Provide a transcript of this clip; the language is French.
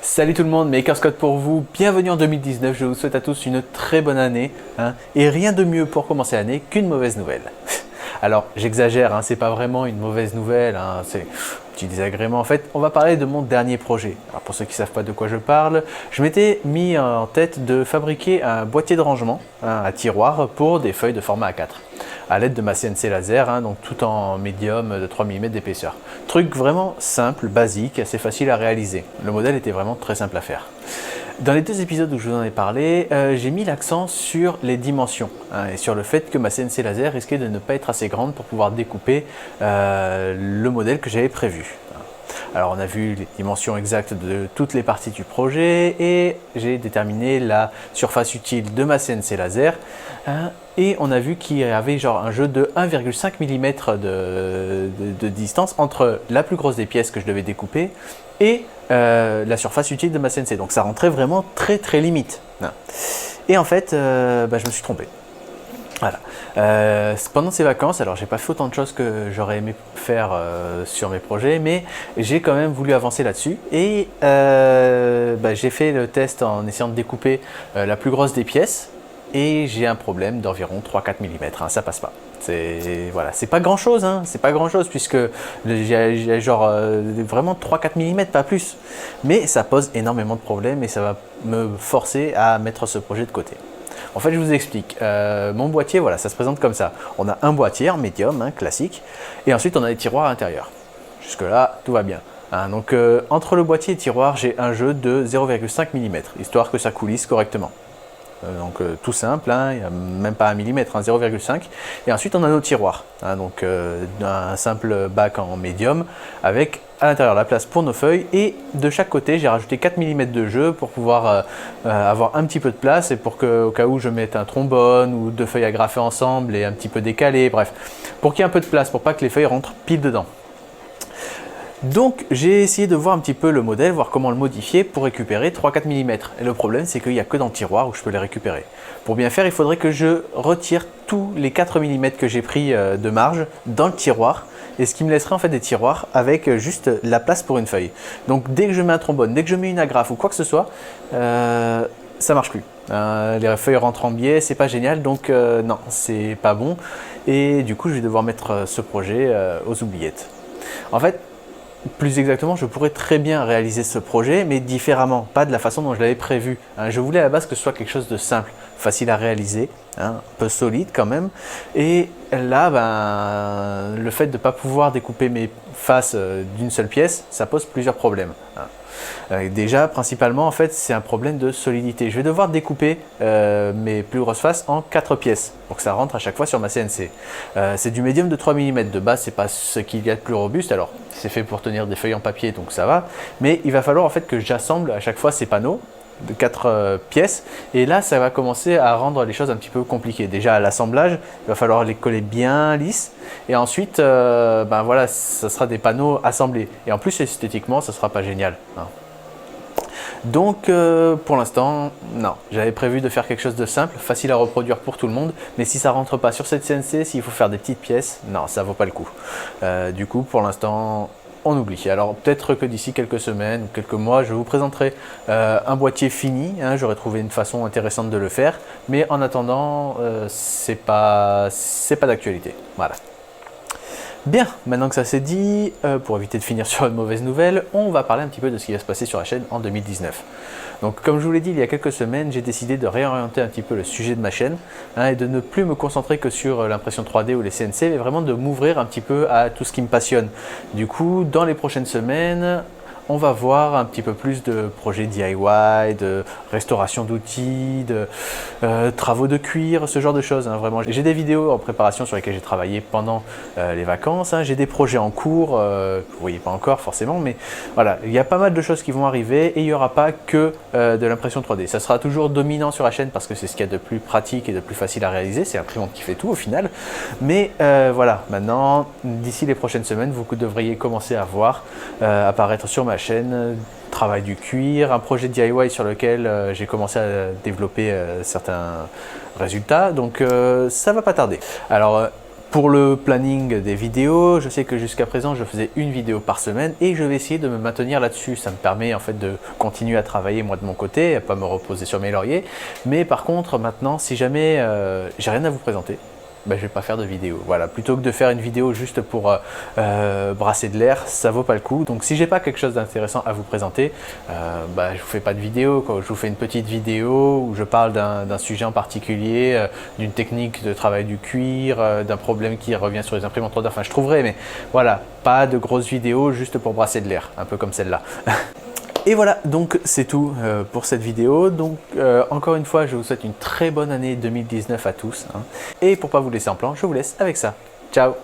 Salut tout le monde, Maker Scott pour vous, bienvenue en 2019, je vous souhaite à tous une très bonne année, et rien de mieux pour commencer l'année qu'une mauvaise nouvelle. Alors j'exagère, c'est pas vraiment une mauvaise nouvelle, c'est un petit désagrément. En fait, on va parler de mon dernier projet. Alors pour ceux qui ne savent pas de quoi je parle, je m'étais mis en tête de fabriquer un boîtier de rangement à tiroir pour des feuilles de format A4 à l'aide de ma CNC laser, donc tout en médium de 3 mm d'épaisseur. Truc vraiment simple, basique, assez facile à réaliser. Le modèle était vraiment très simple à faire. Dans les deux épisodes où je vous en ai parlé, j'ai mis l'accent sur les dimensions et sur le fait que ma CNC laser risquait de ne pas être assez grande pour pouvoir découper le modèle que j'avais prévu. Alors on a vu les dimensions exactes de toutes les parties du projet et j'ai déterminé la surface utile de ma CNC laser et on a vu qu'il y avait genre un jeu de 1,5 mm de distance entre la plus grosse des pièces que je devais découper et la surface utile de ma CNC. Donc ça rentrait vraiment très limite. Et en fait, je me suis trompé. Voilà. Pendant ces vacances, alors j'ai pas fait autant de choses que j'aurais aimé faire sur mes projets, mais j'ai quand même voulu avancer là-dessus et j'ai fait le test en essayant de découper la plus grosse des pièces et j'ai un problème d'environ 3-4 mm, ça passe pas. C'est pas grand chose, c'est pas grand chose puisque j'ai genre vraiment 3-4 mm, pas plus. Mais ça pose énormément de problèmes et ça va me forcer à mettre ce projet de côté. En fait, je vous explique. Mon boîtier, voilà, ça se présente comme ça. On a un boîtier en médium, classique, et ensuite on a des tiroirs à l'intérieur. Jusque-là, tout va bien. Donc, entre le boîtier et le tiroir, j'ai un jeu de 0,5 mm, histoire que ça coulisse correctement. Tout simple, il n'y a même pas 1 mm, 0,5. Et ensuite, on a nos tiroirs. Un simple bac en médium avec à l'intérieur la place pour nos feuilles et de chaque côté j'ai rajouté 4 mm de jeu pour pouvoir avoir un petit peu de place et pour que au cas où je mette un trombone ou deux feuilles agrafées ensemble et un petit peu décalées, bref, pour qu'il y ait un peu de place pour pas que les feuilles rentrent pile dedans. Donc j'ai essayé de voir un petit peu le modèle, voir comment le modifier pour récupérer 3-4 mm. Et le problème c'est qu'il n'y a que dans le tiroir où je peux les récupérer. Pour bien faire, il faudrait que je retire tous les 4 mm que j'ai pris de marge dans le tiroir. Et ce qui me laisserait en fait des tiroirs avec juste la place pour une feuille. Donc dès que je mets un trombone, dès que je mets une agrafe ou quoi que ce soit, ça marche plus. Les feuilles rentrent en biais, c'est pas génial, donc non, c'est pas bon. Et du coup, je vais devoir mettre ce projet aux oubliettes. En fait, plus exactement, je pourrais très bien réaliser ce projet, mais différemment, pas de la façon dont je l'avais prévu. Je voulais à la base que ce soit quelque chose de simple, facile à réaliser, un peu solide quand même. Et là, le fait de ne pas pouvoir découper mes faces d'une seule pièce, ça pose plusieurs problèmes. Déjà, principalement, en fait, c'est un problème de solidité. Je vais devoir découper mes plus grosses faces en 4 pièces pour que ça rentre à chaque fois sur ma CNC. C'est du médium de 3 mm. De base, c'est pas ce qu'il y a de plus robuste. Alors, c'est fait pour tenir des feuilles en papier, donc ça va. Mais il va falloir en fait que j'assemble à chaque fois ces panneaux de 4 pièces et là ça va commencer à rendre les choses un petit peu compliquées. Déjà à l'assemblage, il va falloir les coller bien lisses et ensuite voilà, ça sera des panneaux assemblés et en plus esthétiquement ça sera pas génial. Donc pour l'instant, non, j'avais prévu de faire quelque chose de simple, facile à reproduire pour tout le monde, mais si ça rentre pas sur cette CNC, s'il faut faire des petites pièces, non, ça vaut pas le coup. Du coup, pour l'instant, on oublie. Alors peut-être que d'ici quelques semaines ou quelques mois, je vous présenterai un boîtier fini, j'aurais trouvé une façon intéressante de le faire, mais en attendant, c'est pas d'actualité. Voilà. Bien, maintenant que ça c'est dit, pour éviter de finir sur une mauvaise nouvelle, on va parler un petit peu de ce qui va se passer sur la chaîne en 2019. Donc comme je vous l'ai dit il y a quelques semaines, j'ai décidé de réorienter un petit peu le sujet de ma chaîne et de ne plus me concentrer que sur l'impression 3D ou les CNC, mais vraiment de m'ouvrir un petit peu à tout ce qui me passionne. Du coup, dans les prochaines semaines, on va voir un petit peu plus de projets DIY, de restauration d'outils, de travaux de cuir, ce genre de choses. Vraiment, j'ai des vidéos en préparation sur lesquelles j'ai travaillé pendant les vacances. J'ai des projets en cours, vous ne voyez pas encore forcément, mais voilà, il y a pas mal de choses qui vont arriver et il n'y aura pas que de l'impression 3D. Ça sera toujours dominant sur la chaîne parce que c'est ce qu'il y a de plus pratique et de plus facile à réaliser. C'est l'imprimante qui fait tout au final. Mais voilà, maintenant, d'ici les prochaines semaines, vous devriez commencer à voir apparaître sur ma chaîne travail du cuir, un projet DIY sur lequel j'ai commencé à développer certains résultats, donc ça va pas tarder. Alors Pour le planning des vidéos, je sais que jusqu'à présent, je faisais une vidéo par semaine et je vais essayer de me maintenir là-dessus. Ça me permet en fait de continuer à travailler moi de mon côté, à pas me reposer sur mes lauriers. Mais par contre, maintenant, si jamais j'ai rien à vous présenter, ben, je vais pas faire de vidéo. Voilà, plutôt que de faire une vidéo juste pour brasser de l'air, ça vaut pas le coup. Donc si j'ai pas quelque chose d'intéressant à vous présenter, ben, je vous fais pas de vidéo, quoi. Je vous fais une petite vidéo où je parle d'un sujet en particulier, d'une technique de travail du cuir, d'un problème qui revient sur les imprimantes 3D. Enfin, je trouverai, mais voilà, pas de grosses vidéos juste pour brasser de l'air, un peu comme celle-là. Et voilà, donc c'est tout pour cette vidéo. Donc encore une fois, je vous souhaite une très bonne année 2019 à tous. Et pour pas vous laisser en plan, je vous laisse avec ça. Ciao!